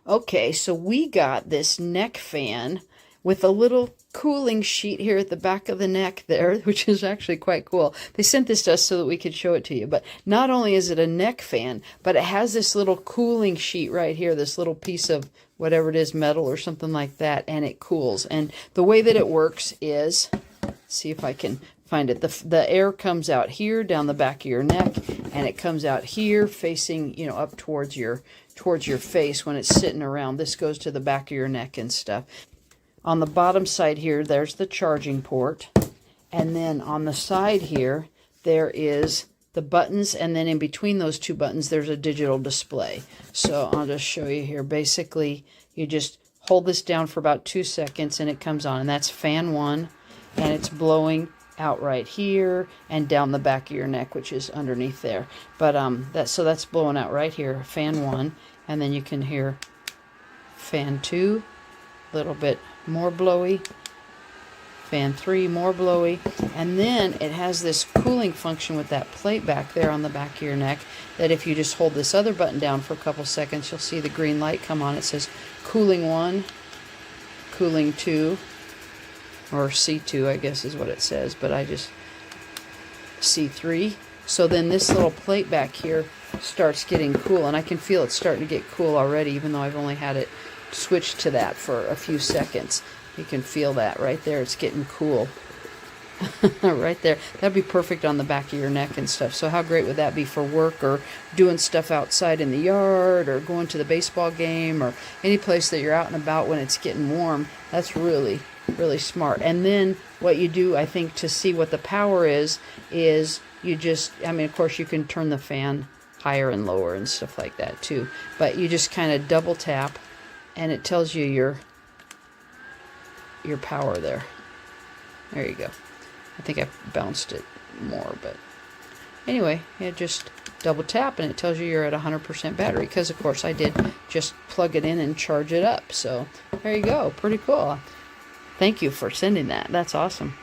Okay, so we got this neck fan with a little cooling sheet here at the back of the neck there, which is actually quite cool. They sent this to us so that we could show it to you. But not only is it a neck fan, but it has this little cooling sheet right here, this little piece of whatever it is, metal or something like that, and it cools. And the way that it works is, see if I can find it. The air comes out here down the back of your neck, and it comes out here facing, you know, up towards your face when it's sitting around. This goes to the back of your neck and stuff. On the bottom side here, there's the charging port. And then on the side here, there is the buttons. And then in between those two buttons, there's a digital display. So I'll just show you here. Basically, you just hold this down for about 2 seconds and it comes on. And that's fan 1. And it's blowing out right here and down the back of your neck, which is underneath there. But that's blowing out right here, fan 1. And then you can hear fan 2, a little bit more blowy, fan 3, more blowy, and then it has this cooling function with that plate back there on the back of your neck that if you just hold this other button down for a couple seconds, you'll see the green light come on. It says cooling 1, cooling 2, or C2 I guess is what it says, but I just C3. So then this little plate back here starts getting cool, and I can feel it starting to get cool already, even though I've only had it switched to that for a few seconds. You can feel that right there. It's getting cool. Right there. That'd be perfect on the back of your neck and stuff. So how great would that be for work or doing stuff outside in the yard or going to the baseball game or any place that you're out and about when it's getting warm? That's really, really smart. And then what you do, I think, to see what the power is you just, I mean, of course you can turn the fan higher and lower and stuff like that too. But you just kind of double tap and it tells you your power there. There you go. I think I bounced it more, but anyway, you just double tap and it tells you you're at 100% battery, because of course I did just plug it in and charge it up. So there you go. Pretty cool. Thank you for sending that. That's awesome.